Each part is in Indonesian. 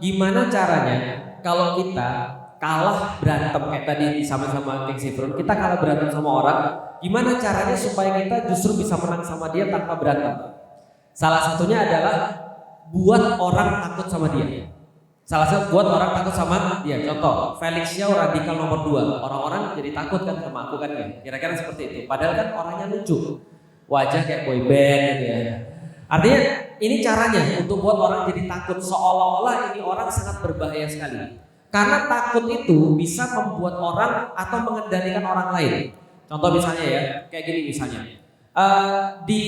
Gimana caranya kalau kita kalah berantem kayak tadi sama-sama King Sifrun, kita kalah berantem sama orang, gimana caranya supaya kita justru bisa menang sama dia tanpa berantem? Salah satunya adalah buat orang takut sama dia. Salah satu buat orang takut sama dia. Contoh, Felix Xiao radikal nomor 2. Orang-orang jadi takut kan sama aku kan ya. Kira-kira seperti itu. Padahal kan orangnya lucu. Wajah kayak boyband gitu ya. Artinya ini caranya untuk buat orang jadi takut, seolah-olah ini orang sangat berbahaya sekali. Karena takut itu bisa membuat orang atau mengendalikan orang lain. Contoh misalnya ya, kayak gini misalnya. Di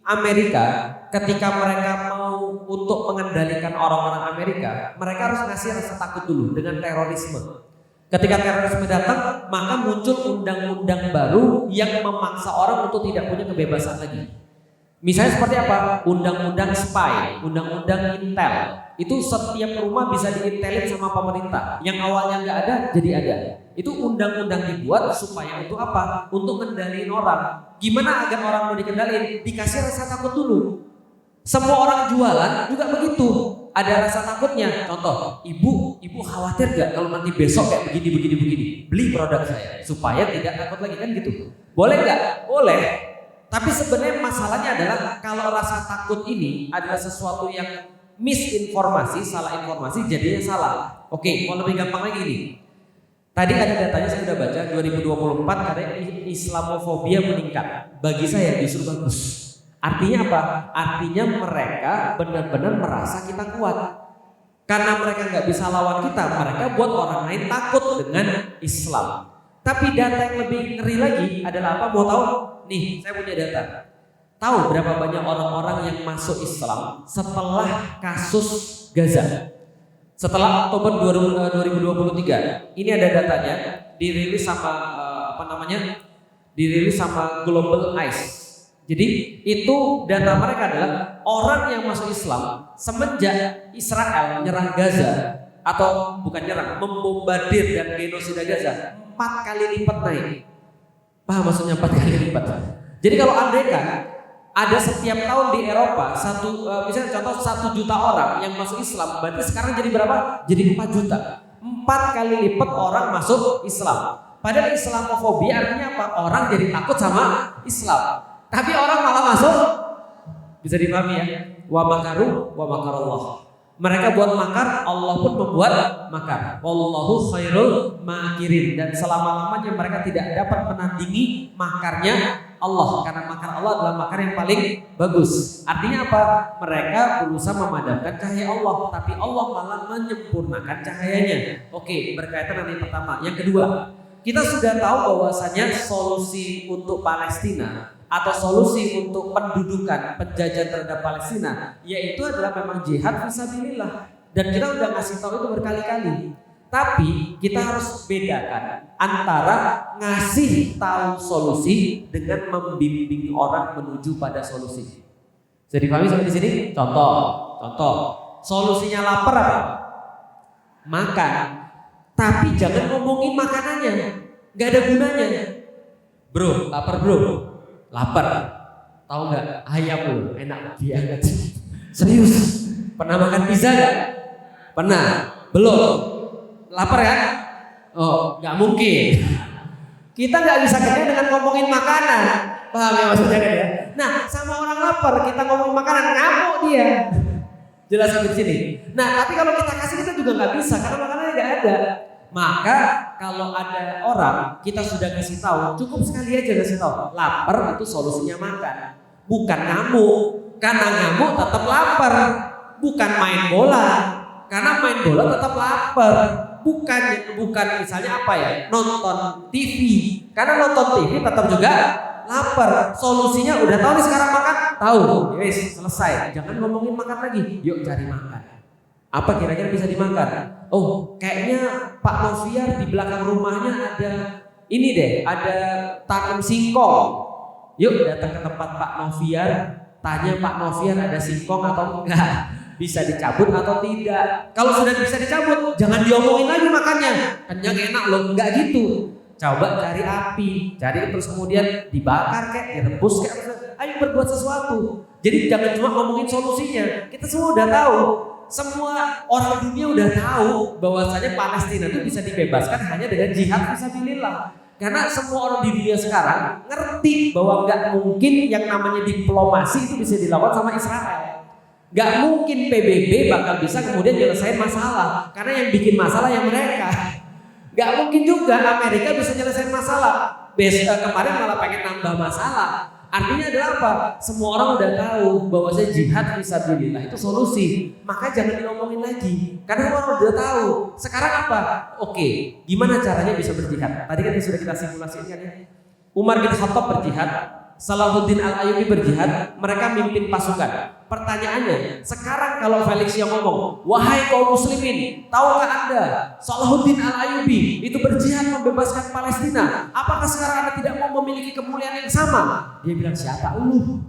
Amerika, ketika mereka mau untuk mengendalikan orang-orang Amerika, mereka harus ngasih rasa takut dulu dengan terorisme. Ketika terorisme datang, maka muncul undang-undang baru yang memaksa orang untuk tidak punya kebebasan lagi. Misalnya seperti apa? Undang-undang spy, undang-undang intel. Itu setiap rumah bisa diintelin sama pemerintah. Yang awalnya nggak ada, jadi ada. Itu undang-undang dibuat supaya untuk apa? Untuk ngendaliin orang. Gimana agar orang mau dikendaliin? Dikasih rasa takut dulu. Semua orang jualan juga begitu. Ada rasa takutnya. Contoh, ibu khawatir gak kalau nanti besok kayak begini. Beli produk saya supaya tidak takut lagi kan gitu. Boleh gak? Boleh. Tapi sebenarnya masalahnya adalah kalau rasa takut ini adalah sesuatu yang misinformasi, salah informasi, jadinya salah. Oke, mau lebih gampang lagi nih. Tadi ada datanya saya sudah baca 2024 karena Islamofobia meningkat. Bagi saya justru bagus. Artinya apa? Artinya mereka benar-benar merasa kita kuat. Karena mereka nggak bisa lawan kita, mereka buat orang lain takut dengan Islam. Tapi data yang lebih ngeri lagi adalah apa? Mau tahu? Nih, saya punya data. Tahu berapa banyak orang-orang yang masuk Islam setelah kasus Gaza? Setelah Oktober 2023. Ini ada datanya, dirilis sama dirilis sama Global Eyes. Jadi itu data mereka adalah orang yang masuk Islam semenjak Israel nyerang Gaza, atau bukan nyerang, membombardir dan genosida Gaza 4 kali lipat naik. Paham maksudnya 4 kali lipat? Jadi kalau andai kan ada setiap tahun di Eropa misalnya contoh 1 juta orang yang masuk Islam, berarti sekarang jadi berapa? Jadi 4 juta. 4 kali lipat orang masuk Islam. Padahal Islamofobia artinya apa? Orang jadi takut sama Islam. Tapi orang malah masuk. Bisa dipahami ya? Wa makaru wa makarallah. Mereka buat makar, Allah pun membuat makar. Wallahu khairul makirin. Dan selama-lamanya mereka tidak dapat menandingi makarnya Allah. Karena makar Allah adalah makar yang paling bagus. Artinya apa? Mereka berusaha memadamkan cahaya Allah, tapi Allah malah menyempurnakan cahayanya. Oke, berkaitan dengan yang pertama. Yang kedua, kita sudah tahu bahwasanya solusi untuk Palestina atau solusi untuk pendudukan penjajahan terhadap Palestina yaitu adalah memang jihad fisabilillah, dan kita udah ngasih tahu itu berkali-kali. Tapi kita harus bedakan antara ngasih tahu solusi dengan membimbing orang menuju pada solusi. Jadi pahami sampai di sini? Contoh, solusinya lapar apa? Makan. Tapi jangan ngomongin makanannya, nggak ada gunanya. Bro, lapar bro. Lapar, tahu nggak ayam lu enak banget. Serius, pernah makan pizza nggak? Pernah, belum. Lapar kan? Oh, nggak mungkin. Kita nggak bisa kenyang dengan ngomongin makanan. Paham ya maksudnya kan ya? Nah, sama orang lapar kita ngomongin makanan, ngamuk dia. Jelas sampai sini. Nah, tapi kalau kita kasih kita juga nggak bisa karena makanannya nggak ada. Maka kalau ada orang kita sudah kasih tahu, cukup sekali aja kasih tahu. Lapar itu solusinya makan, bukan ngamuk. Karena ngamuk tetap lapar. Bukan main bola, karena main bola tetap lapar. Bukan misalnya apa ya, nonton TV, karena nonton TV tetap juga lapar. Solusinya udah tahu nih sekarang makan, tahu, yes, selesai. Jangan ngomongin makan lagi, yuk cari makan. Apa kira-kira bisa dimakan? Oh, kayaknya Pak Noviar di belakang rumahnya ada ini deh, ada tanam singkong. Yuk datang ke tempat Pak Noviar, tanya Pak Noviar ada singkong atau enggak, bisa dicabut atau tidak. Kalau sudah bisa dicabut, jangan diomongin lagi makannya, kenyang enak loh, enggak gitu. Coba cari api, cari terus kemudian dibakar kayak direbus kayak, ayo berbuat sesuatu. Jadi jangan cuma ngomongin solusinya, kita semua udah tahu. semua orang dunia udah tahu bahwasanya Palestina itu bisa dibebaskan hanya dengan jihad fisabilillah. Karena semua orang di dunia sekarang ngerti bahwa nggak mungkin yang namanya diplomasi itu bisa dilakukan sama Israel. Nggak mungkin PBB bakal bisa kemudian nyelesain masalah, karena yang bikin masalah yang mereka. Nggak mungkin juga Amerika bisa nyelesain masalah. Kemarin malah pengen nambah masalah. Artinya adalah apa? Semua orang udah tahu bahwa jihad fisabilillah itu solusi. Maka jangan diomongin lagi. Karena orang udah tahu. Sekarang apa? Oke, gimana caranya bisa berjihad? Tadi kan sudah kita simulasikan ya. Umar bin Khattab berjihad, Salahuddin Al-Ayyubi berjihad, mereka mimpin pasukan. Pertanyaannya, sekarang kalau Felix yang ngomong, wahai kaum muslimin, tahukah Anda Salahuddin Al-Ayyubi itu berjihad membebaskan Palestina? Apakah sekarang Anda tidak mau memiliki kemuliaan yang sama? Dia bilang, siapa lu?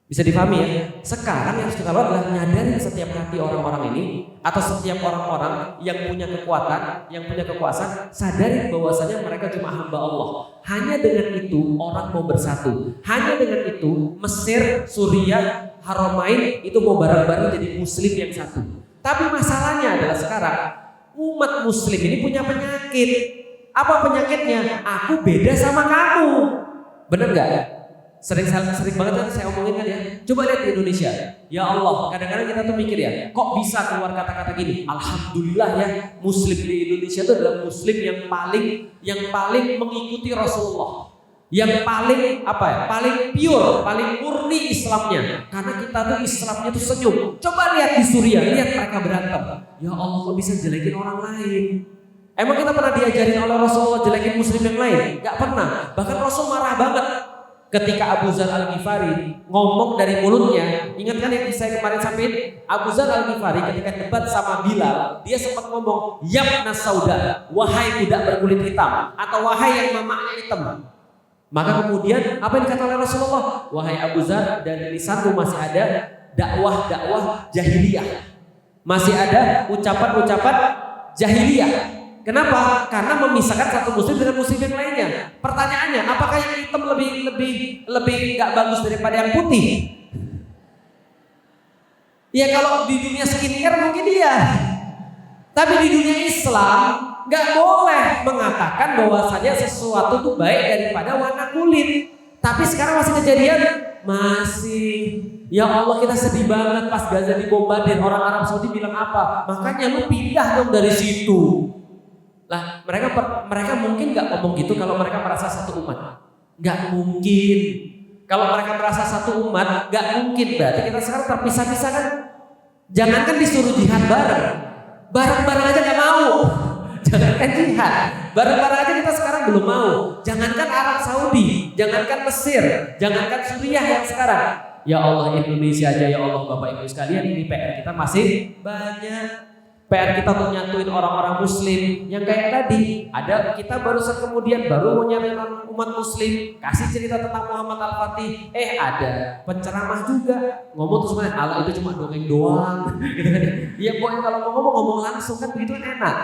Bisa dipahami ya? Sekarang yang harus kita lakukan adalah nyadarin setiap hati orang-orang ini, atau setiap orang-orang yang punya kekuatan, yang punya kekuasaan, sadarin bahwasanya mereka cuma hamba Allah. Hanya dengan itu orang mau bersatu. Hanya dengan itu Mesir, Suriah, Haramain itu mau bareng-bareng jadi muslim yang satu. Tapi masalahnya adalah sekarang umat muslim ini punya penyakit. Apa penyakitnya? Aku beda sama kamu. Bener gak? Sering banget kan saya omongin kan ya. Coba lihat di Indonesia. Ya Allah, kadang-kadang kita tuh mikir ya, kok bisa keluar kata-kata gini? Alhamdulillah ya, muslim di Indonesia itu adalah muslim yang paling mengikuti Rasulullah. Yang paling paling pure, paling murni Islamnya. Karena kita tuh Islamnya tuh senyum. Coba lihat di Suriah, lihat mereka berantem. Ya Allah, kok bisa jelekin orang lain? Emang kita pernah diajarin oleh Rasulullah jelekin muslim yang lain? Gak pernah. Bahkan Rasul marah banget ketika Abu Dzar Al-Ghifari ngomong dari mulutnya. Ingat kan yang saya kemarin sampaikan, Abu Dzar Al-Ghifari ketika debat sama Bilal, dia sempat ngomong, "Yabna sauda, wahai budak berkulit hitam," atau wahai yang mamanya hitam. Maka kemudian apa yang dikatakan oleh Rasulullah? Wahai Abu Dzar, dari lisanmu masih ada dakwah-dakwah jahiliyah. Masih ada ucapan-ucapan jahiliyah. Kenapa? Karena memisahkan satu muslim dengan muslim yang lainnya. Pertanyaannya, apakah yang hitam lebih nggak bagus daripada yang putih? Ya kalau di dunia skincare mungkin iya. Tapi di dunia Islam nggak boleh mengatakan bahwasanya sesuatu itu baik daripada warna kulit. Tapi sekarang masih kejadian, masih. Ya Allah, kita sedih banget pas Gaza dibombardir. Orang Arab Saudi bilang apa? Makanya lu pindah dong dari situ. Lah mereka mungkin nggak ngomong gitu kalau mereka merasa satu umat. Nggak mungkin. Kalau mereka merasa satu umat, nggak mungkin. Berarti kita sekarang terpisah-pisah kan? Jangankan disuruh jihad bareng-bareng aja nggak mau. Jangankan jihad, bareng-bareng aja kita sekarang belum mau. Jangankan Arab Saudi, jangankan Mesir, jangankan Suriah yang sekarang. Ya Allah, Indonesia aja ya Allah, Bapak Ibu sekalian, ini PR kita masih banyak. PR kita untuk nyatuin orang-orang muslim yang kayak tadi. Ada kita barusan kemudian baru mau nyatuin umat muslim, kasih cerita tentang Muhammad Al-Fatih. Ada penceramah juga ngomong terus sebenarnya Allah itu cuma dongeng doang. Gitu kan. Ya pokoknya kalau mau ngomong langsung kan begitu kan enak.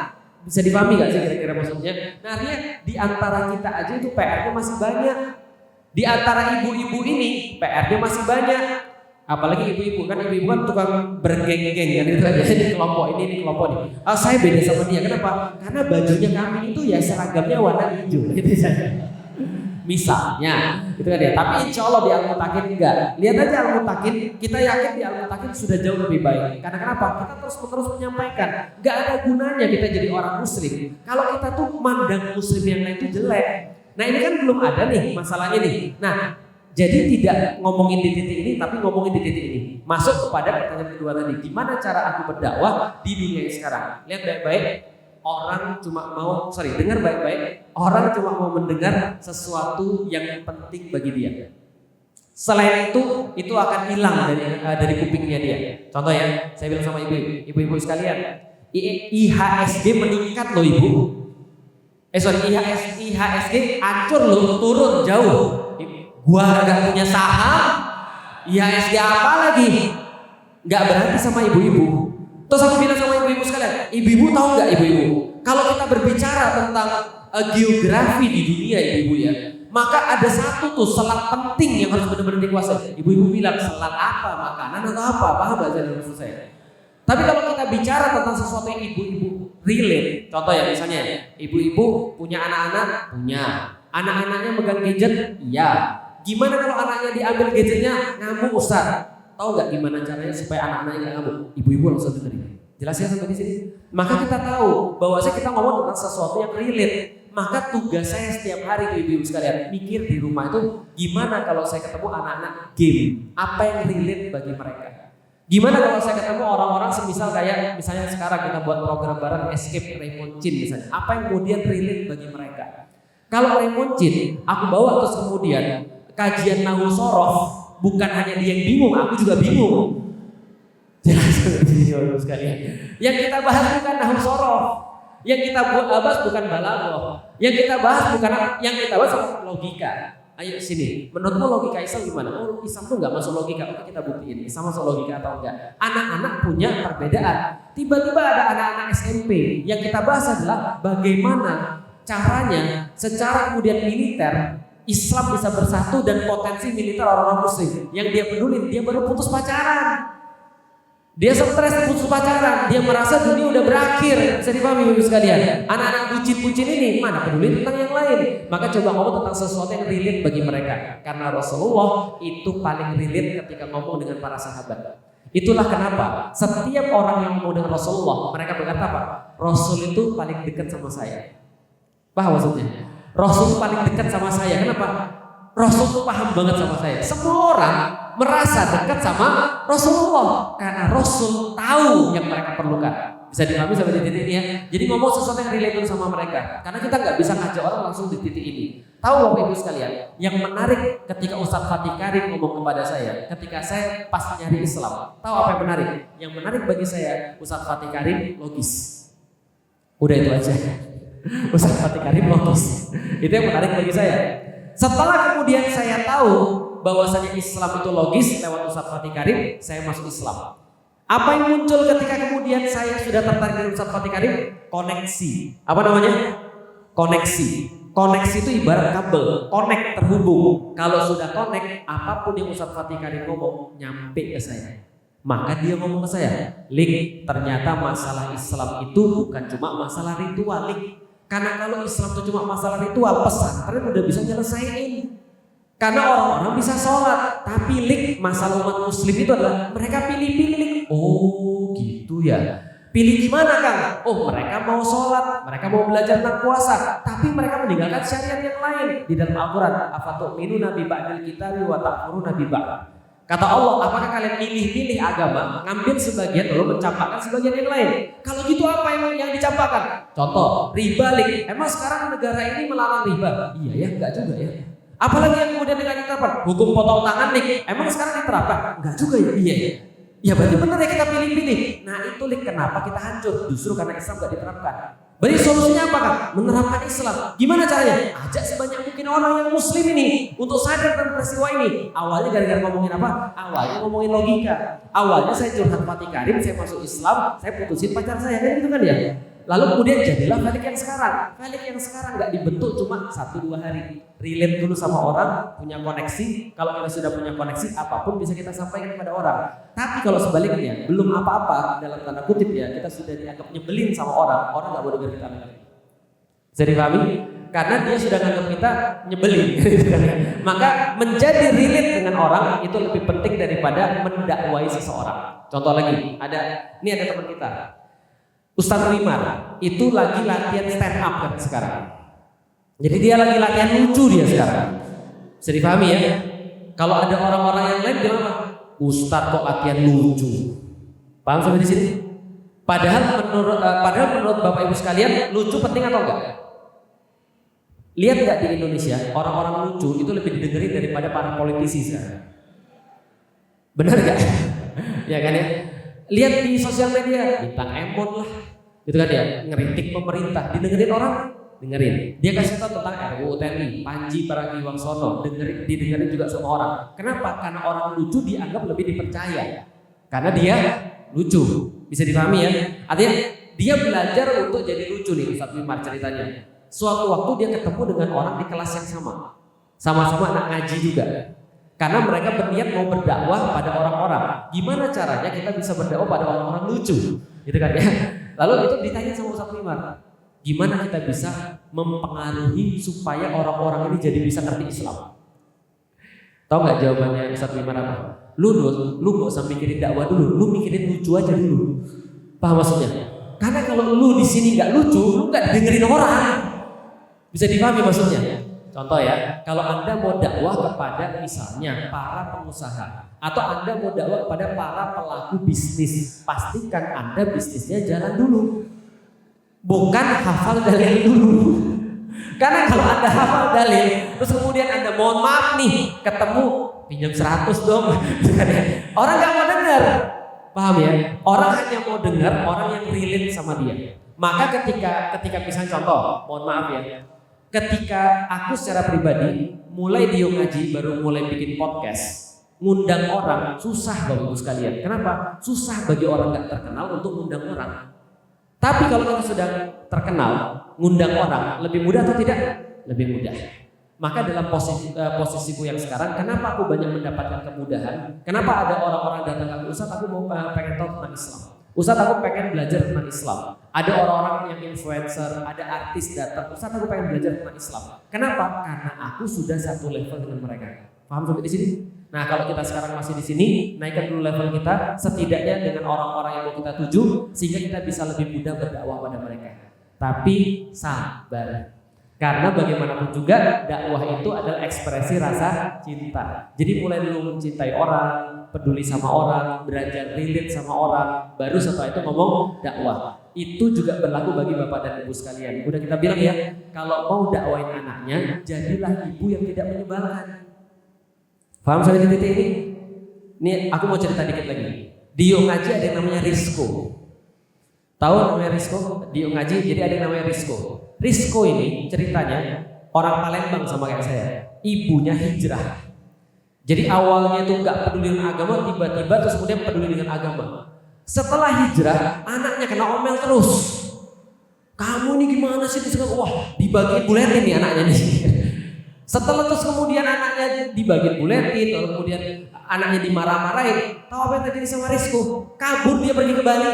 Bisa dipahami gak sih kira-kira maksudnya? Nah artinya di antara kita aja itu PR-nya masih banyak. Di antara ibu-ibu ini PR-nya masih banyak. Apalagi ibu-ibu kan tukang bergeng-geng kan itu aja di kelompok ini kelompok ini. Saya beda sama dia. Kenapa? Karena bajunya kami itu ya seragamnya warna hijau gitu saja. Misalnya, gitu kan ya. Tapi insya Allah di Al-Mutakin enggak. Lihat aja Al-Mutakin, kita yakin di Al-Mutakin sudah jauh lebih baik. Karena kenapa? Kita terus-menerus menyampaikan, enggak ada gunanya kita jadi orang muslim kalau kita tuh mandang muslim yang lain itu jelek. Nah ini kan belum ada nih masalahnya nih. Nah jadi tidak ngomongin di titik ini, tapi ngomongin di titik ini. Masuk kepada pertanyaan kedua tadi, gimana cara aku berdakwah di dunia yang sekarang? Lihat baik-baik, dengar baik-baik. Orang cuma mau mendengar sesuatu yang penting bagi dia. Selain itu akan hilang dari kupingnya dia. Contoh ya, saya bilang sama ibu-ibu sekalian, IHSG meningkat loh ibu. IHSG hancur loh, turun jauh. Gua gak punya saham, IHSG apa lagi? Gak berarti sama ibu-ibu. Terus aku bilang sama ibu-ibu sekalian, ibu-ibu tahu gak ibu-ibu? Kalau kita berbicara tentang geografi di dunia ibu-ibu ya, maka ada satu tuh selat penting yang harus benar-benar dikuasai. Ibu-ibu bilang selat apa, makanan atau apa? Paham gak jalan maksud saya? Tapi kalau kita bicara tentang sesuatu yang ibu-ibu relate, contoh ya misalnya ibu-ibu punya anak-anak, punya anak-anaknya megang gadget, iya. Gimana kalau anaknya diambil gadgetnya ngamuk Ustaz? Tahu nggak gimana caranya supaya anak-anaknya nggak ngamuk? Ibu-ibu langsung dengerin. Jelas ya sampai di sini. Maka kita tahu bahwa kita ngomong tentang sesuatu yang relate. Maka tugas saya setiap hari ibu-ibu sekalian mikir di rumah itu gimana kalau saya ketemu anak-anak game, apa yang relate bagi mereka? Gimana kalau saya ketemu orang-orang semisal kayak misalnya sekarang kita buat program bareng Escape Raymond Chin misalnya, apa yang kemudian relate bagi mereka? Kalau Raymond Chin, aku bawa terus kemudian kajian Nahwu Shoroh, bukan hanya dia yang bingung, aku juga bingung. Jelas sekalian. Yang kita bahas bukan Nahwu Shoroh, yang kita bahas bukan balaghah, yang kita bahas bukan yang kita bahas logika. Ayo sini, menurutmu logika Islam gimana? Oh, Islam tuh nggak masuk logika. Oke, kita buktiin Islam masuk logika atau enggak. Anak-anak punya perbedaan. Tiba-tiba ada anak-anak SMP yang kita bahas adalah bagaimana caranya secara kemudian militer Islam bisa bersatu dan potensi militer orang-orang muslim. Yang dia peduli, dia baru putus pacaran. Dia stres putus pacaran, dia merasa dunia udah berakhir. Bisa dipahami Ibu sekalian. Anak-anak bucin-bucin ini mana peduli tentang yang lain. Maka coba ngomong tentang sesuatu yang relate bagi mereka. Karena Rasulullah itu paling relate ketika ngomong dengan para sahabat. Itulah kenapa setiap orang yang ngomong dengan Rasulullah, mereka berkata apa? Rasul itu paling dekat sama saya. Paham maksudnya? Rasul paling dekat sama saya. Kenapa? Rasul itu paham banget sama saya. Semua orang merasa dekat sama Rasulullah karena Rasul tahu yang mereka perlukan. Bisa dipahami sampai di titik ini ya. Jadi ngomong sesuatu yang relate sama mereka. Karena kita nggak bisa ngajak orang langsung di titik ini. Tahu Bapak Ibu sekalian, yang menarik ketika Ustadz Fatih Karim ngomong kepada saya, ketika saya pas nyari Islam, tahu apa yang menarik? Yang menarik bagi saya, Ustadz Fatih Karim logis. Udah itu aja. Ustadz Fatih Karim logis. Itu yang menarik bagi saya. Setelah kemudian saya tahu bahwasanya Islam itu logis lewat Ustadz Fatih Karim, saya masuk Islam. Apa yang muncul ketika kemudian saya sudah tertarik dengan Ustadz Fatih Karim? Koneksi. Apa namanya? Koneksi. Koneksi itu ibarat kabel, connect, terhubung. Kalau sudah connect, apapun yang Ustadz Fatih Karim ngomong nyampe ke saya. Maka dia ngomong ke saya, Lik, ternyata masalah Islam itu bukan cuma masalah ritual, Lik. Karena kalau Islam itu cuma masalah ritual, pesantren udah bisa nyelesain. Karena orang-orang bisa sholat, tapi Lik, masalah umat muslim itu adalah mereka pilih-pilih. Oh gitu ya. Pilih gimana Kang? Oh mereka mau sholat, mereka mau belajar tentang puasa, tapi mereka meninggalkan syariat yang lain. Di dalam Al-Quran, afatu'minuna bi ba'dil kitabi wa takfuruna bi ba'd. Kata Allah, apakah kalian pilih-pilih agama, ngambil sebagian lalu mencampakkan sebagian yang lain? Kalau gitu apa yang dicampakkan? Contoh, riba Lik. Emang sekarang negara ini melarang riba? Iya ya, enggak juga ya. Apalagi yang kemudian dengan diterapkan? Hukum potong tangan Lik. Emang sekarang diterapkan? Enggak juga ya. Iya ya. Ya berarti benar ya kita pilih-pilih. Nah itu Lik kenapa kita hancur? Justru karena Islam enggak diterapkan. Berarti solusinya apa Kang? Menerapkan Islam. Gimana caranya? Ajak sebanyak mungkin orang yang muslim ini untuk sadar dan peristiwa ini. Awalnya gara-gara ngomongin apa? Awalnya ngomongin logika. Awalnya saya curhat Fatih Karim, saya masuk Islam, saya putusin pacar saya, kan gitu kan ya. Lalu kemudian jadilah Falik yang sekarang. Falik yang sekarang nggak dibentuk cuma 1-2 hari. Relate dulu sama orang, punya koneksi. Kalau kita sudah punya koneksi, apapun bisa kita sampaikan kepada orang. Tapi kalau sebaliknya, belum apa-apa dalam tanda kutip ya, kita sudah dianggap nyebelin sama orang nggak mau dengar kita lagi. Bisa dipahami? Karena dia sudah nganggap kita nyebelin. Maka menjadi relate dengan orang itu lebih penting daripada mendakwai seseorang. Contoh lagi, ini ada teman kita. Ustadz Wimar itu lagi latihan stand up kan sekarang. Jadi dia lagi latihan lucu dia sekarang. Bisa dipahami ya? Kalau ada orang-orang yang lain bilang apa? Ustadz kok latihan lucu? Paham sampai di sini? Padahal menurut Bapak Ibu sekalian lucu penting atau enggak? Lihat nggak di Indonesia orang-orang lucu itu lebih didengerin daripada para politisi sekarang. Benar nggak? Ya kan ya? Lihat di sosial media, bintang Emon lah, gitu kan ya, ngeritik pemerintah, didengerin orang, dengerin. Dia kasih tahu tentang RUU TNI, Panji Pragiwaksono, didengerin juga sama orang. Kenapa? Karena orang lucu dianggap lebih dipercaya, karena dia lucu. Bisa dipahami ya? Artinya dia belajar untuk jadi lucu nih, Ustadz Wimar ceritanya. Suatu waktu dia ketemu dengan orang di kelas yang sama-sama anak ngaji juga. Karena mereka berniat mau berdakwah pada orang-orang. Gimana caranya kita bisa berdakwah pada orang-orang lucu? Gitu kan ya. Lalu itu ditanya sama Ustaz Wimar, gimana kita bisa mempengaruhi supaya orang-orang ini jadi bisa ngerti Islam? Tahu nggak jawabannya Ustaz Wimar apa? Lu gak usah mikirin dakwah dulu, lu mikirin lucu aja dulu. Paham maksudnya? Karena kalau lu di sini nggak lucu, lu nggak dengerin orang. Bisa dipahami maksudnya? Contoh ya, kalau Anda mau dakwah kepada misalnya para pengusaha atau Anda mau dakwah kepada para pelaku bisnis, pastikan Anda bisnisnya jalan dulu. Bukan hafal dalil dulu. Karena kalau Anda hafal dalil, terus kemudian Anda mohon maaf nih, ketemu pinjam 100 dong. Orang nggak mau dengar. Paham ya? Orang hanya mau dengar orang yang relate sama dia. Maka ketika misalnya contoh, mohon maaf ya, ketika aku secara pribadi mulai Dio ngaji, baru mulai bikin podcast, ngundang orang susah Bapak-Ibu sekalian. Kenapa? Susah bagi orang nggak terkenal untuk ngundang orang. Tapi kalau kita sudah terkenal, ngundang orang lebih mudah atau tidak? Lebih mudah. Maka dalam posisiku yang sekarang, kenapa aku banyak mendapatkan kemudahan? Kenapa ada orang-orang datang ke aku, Ustaz aku mau pengen tahu tentang Islam. Ustaz aku pengen belajar tentang Islam. Ada orang-orang yang influencer, ada artis datang, Ustaz aku pengen belajar tentang Islam. Kenapa? Karena aku sudah satu level dengan mereka. Paham sampai di sini? Nah, kalau kita sekarang masih di sini, naikkan dulu level kita setidaknya dengan orang-orang yang mau kita tuju sehingga kita bisa lebih mudah berdakwah pada mereka. Tapi sabar. Karena bagaimanapun juga dakwah itu adalah ekspresi rasa cinta. Jadi mulai dulu mencintai orang, peduli sama orang, belajar relate sama orang, baru setelah itu ngomong dakwah. Itu juga berlaku bagi Bapak dan Ibu sekalian. Udah kita bilang ya, kalau mau dakwain anaknya, jadilah ibu yang tidak menyebalkan. Paham sampai di titik ini? Nih aku mau cerita dikit lagi. Dio ngaji ada yang namanya Rizko. Tahu namanya Rizko? Dio ngaji jadi ada yang namanya Rizko. Rizko ini ceritanya orang Palembang sama kayak saya. Ibunya hijrah. Jadi awalnya itu nggak peduli dengan agama, tiba-tiba terus kemudian peduli dengan agama. Setelah hijrah, anaknya kena omel terus. Kamu ini gimana sih? Wah, dibagiin buletin nih anaknya nih. Setelah terus kemudian anaknya dibagiin buletin, lalu kemudian anaknya dimarah-marahin. Tahu apa yang terjadi sama Rizko? Kabur dia pergi ke Bali.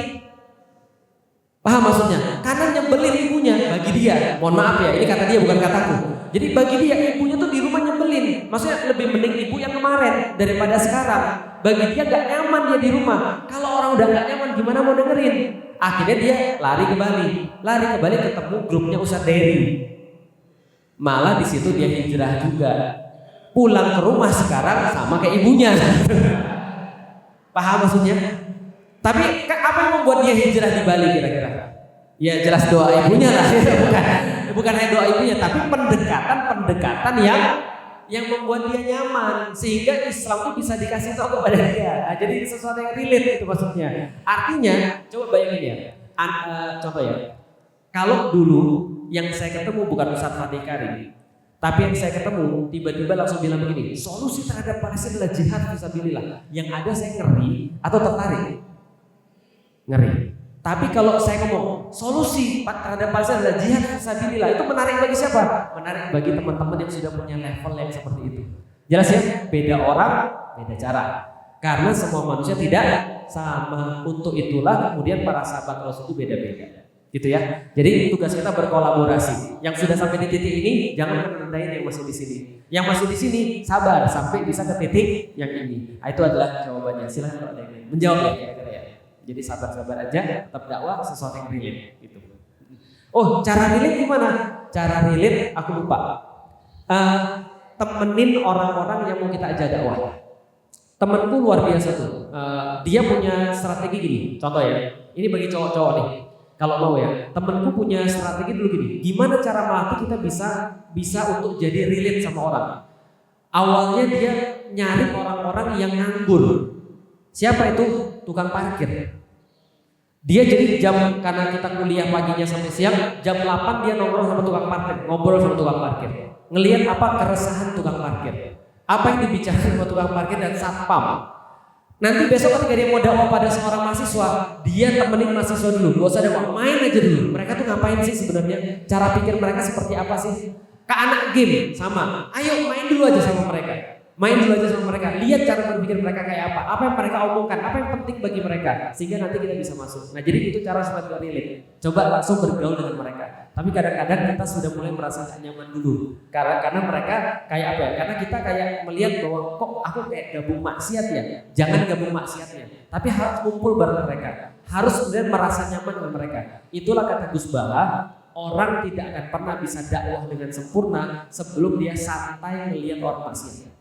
Paham maksudnya? Karena nyebelin ibunya bagi dia. Mohon maaf ya, ini kata dia bukan kataku. Jadi bagi dia ibunya tuh di rumah nyebelin. Maksudnya lebih mending ibu yang kemarin daripada sekarang. Bagi dia gak nyaman dia di rumah. Kalau orang udah gak nyaman gimana mau dengerin? Akhirnya dia lari ke Bali. Lari ke Bali ketemu grupnya Ustadz Dery. Malah di situ dia hijrah juga. Pulang ke rumah sekarang sama kayak ibunya. Paham maksudnya? Tapi apa yang membuat dia hijrah di Bali kira-kira? Ya jelas doa ibunya lah. Bukan hanya doa ibunya, tapi pendekatan yang membuat dia nyaman sehingga Islam itu bisa dikasih tahu kepada dia. Nah, jadi sesuatu yang relate itu maksudnya. Artinya coba bayangin ya. Contoh ya. Kalau dulu yang saya ketemu bukan Ustaz Fatih Karim, tapi yang saya ketemu tiba-tiba langsung bilang begini, solusi terhadap Palestina adalah jihad fisabilillah. Yang ada saya ngeri atau tertarik. Ngeri. Tapi kalau saya ngomong solusi terhadap Palestina adalah jihad fisabilillah, itu menarik bagi siapa? Menarik bagi teman-teman yang sudah punya level yang seperti itu. Jelas ya? Beda orang, beda cara. Karena semua manusia tidak sama. Untuk itulah kemudian para sahabat Rasul itu beda-beda. Gitu ya. Jadi tugas kita berkolaborasi. Yang sudah sampai di titik ini jangan rendahin yang masih di sini. Yang masih di sini sabar sampai bisa ke titik yang ini. Nah, itu adalah jawabannya. Silahkan kalau ada yang menjawab ya kira-kira ya. Jadi sabar-sabar aja, tetap dakwah sesuatu yang relate gitu. Oh, cara relate gimana? Cara relate aku lupa. Temenin orang-orang yang mau kita ajak dakwah. Temenku luar biasa tuh. Dia punya strategi gini. Contoh ya. Ini bagi cowok-cowok nih. Kalau mau ya, temenku punya strategi dulu gini. Gimana cara melatih kita bisa untuk jadi relate sama orang? Awalnya dia nyari orang-orang yang nganggur. Siapa itu? Tukang parkir. Dia jadi karena kita kuliah paginya sampai siang, jam 8 dia nongkrong sama tukang parkir, ngobrol sama tukang parkir. Ngelihat apa keresahan tukang parkir. Apa yang dibicarakan sama tukang parkir dan satpam. Nanti besok ketika dia mau dakwah pada seorang mahasiswa, dia temenin mahasiswa dulu. Gak usah dakwah, main aja dulu. Mereka tuh ngapain sih sebenarnya? Cara pikir mereka seperti apa sih? Ke anak game sama. Ayo main dulu aja sama mereka. Main dulu aja sama mereka, lihat cara berpikir mereka kayak apa yang mereka omongkan, apa yang penting bagi mereka, sehingga nanti kita bisa masuk. Nah jadi itu cara supaya kita relate. Coba langsung bergaul dengan mereka. Tapi kadang-kadang kita sudah mulai merasa gak nyaman dulu, karena mereka kayak apa ya? Karena kita kayak melihat bahwa kok aku kayak gabung maksiat ya. Jangan gabung maksiatnya, tapi harus kumpul bareng mereka. Harus kemudian merasa nyaman dengan mereka. Itulah kata Gus Baha. Orang tidak akan pernah bisa dakwah dengan sempurna sebelum dia santai melihat orang maksiat.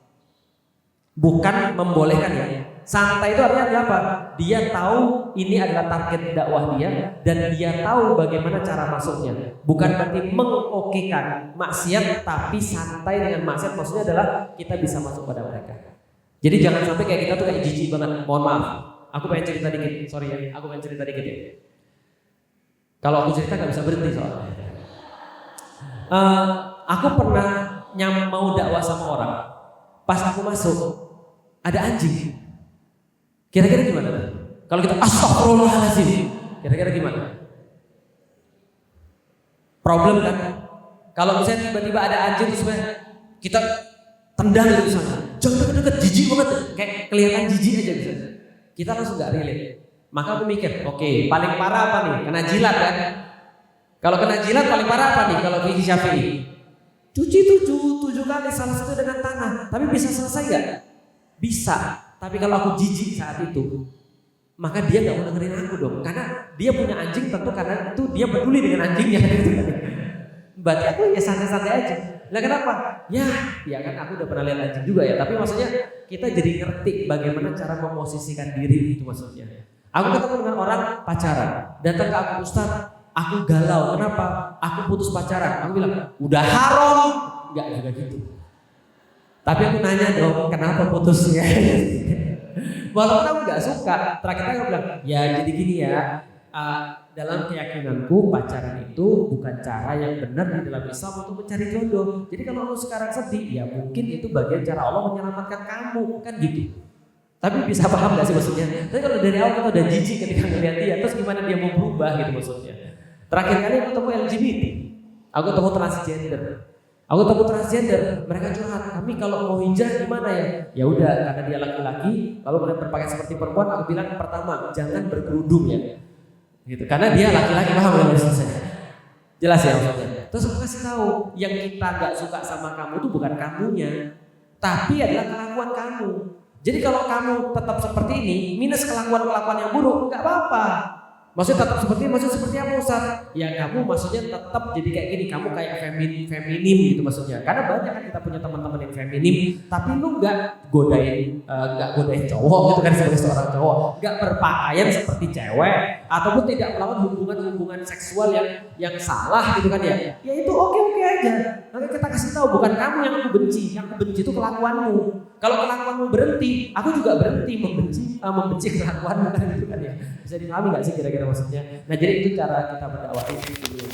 Bukan membolehkan ya. Santai itu artinya adalah apa? Dia tahu ini adalah target dakwah dia dan dia tahu bagaimana cara masuknya. Bukan berarti mengokekan maksiat, tapi santai dengan maksiat maksudnya adalah kita bisa masuk pada mereka. Jadi jangan sampai kayak kita tuh kayak jijik banget. Mohon maaf. Aku pengen cerita dikit. Sorry ya, aku pengen cerita dikit ya. Kalau aku cerita nggak bisa berhenti soalnya. Aku pernah mau dakwah sama orang. Pas aku masuk ada anjing. Kira-kira gimana? Kalau kita astagfirullahaladzim, kira-kira gimana? Problem kan? Kalau misalnya tiba-tiba ada anjing terus kita tendang di sana. Jangan deket-deket, jijik banget. Kayak kelihatan jijik aja bisa. Kita langsung gak relate. Maka aku mikir, oke, paling parah apa nih? Kena jilat kan? Kalau kena jilat paling parah apa nih? Kalau Fikih Syafi'i cuci 7 kali, salah satu dengan tanah. Tapi bisa selesai gak? Bisa, tapi kalau aku jijik saat itu, maka dia gak mau dengerin aku dong. Karena dia punya anjing, tentu karena itu dia peduli dengan anjingnya. Berarti aku ya santai-santai aja. Nah kenapa? Ya kan aku udah pernah lihat anjing juga ya. Tapi maksudnya kita jadi ngerti bagaimana cara memosisikan diri itu maksudnya. Aku ketemu dengan orang pacaran, datang ke aku, Ustaz, aku galau. Kenapa? Aku putus pacaran. Aku bilang, udah haram. Enggak juga gitu. Tapi aku nanya dong, kenapa putusnya? Walaupun aku gak suka, terakhir aku bilang, ya jadi gini ya, dalam keyakinanku pacaran itu bukan cara yang benar di dalam Islam untuk mencari jodoh. Jadi kalau lu sekarang sedih, ya mungkin itu bagian cara Allah menyelamatkan kamu, kan gitu. Tapi bisa paham gak sih maksudnya? Tapi kalau dari awal kita udah jijik ketika ngeliat dia, terus gimana dia mau berubah gitu maksudnya. Terakhir kali aku ketemu LGBT, aku ketemu transgender. Aku ketemu transgender, mereka curhat, kami kalau mau hijrah gimana ya? Ya udah, karena dia laki-laki, kalau mereka berpakaian seperti perempuan, aku bilang pertama, jangan berkerudung ya. Gitu. Karena dia laki-laki, paham ya maksudnya? Jelas ya maksudnya? Terus aku kasih tahu, yang kita gak suka sama kamu itu bukan kamunya, tapi adalah kelakuan kamu. Jadi kalau kamu tetap seperti ini, minus kelakuan-kelakuan yang buruk, gak apa-apa. Maksudnya tetap seperti apa Ustaz? Ya kamu maksudnya tetap jadi kayak gini, kamu kayak feminim gitu maksudnya. Karena banyak kan kita punya teman-teman yang feminim, tapi lu nggak godain cowok gitu kan sebagai seorang cowok, nggak berpakaian seperti cewek, ataupun tidak melakukan hubungan seksual yang salah gitu kan ya. Ya itu oke aja. Nanti kita kasih tahu bukan kamu yang aku benci itu kelakuanmu. Kalau kelakuanmu berhenti, aku juga berhenti membenci kelakuanmu kan gitu kan ya. Bisa dipahami nggak sih kira-kira maksudnya? Nah jadi itu cara kita berdakwah itu dulu.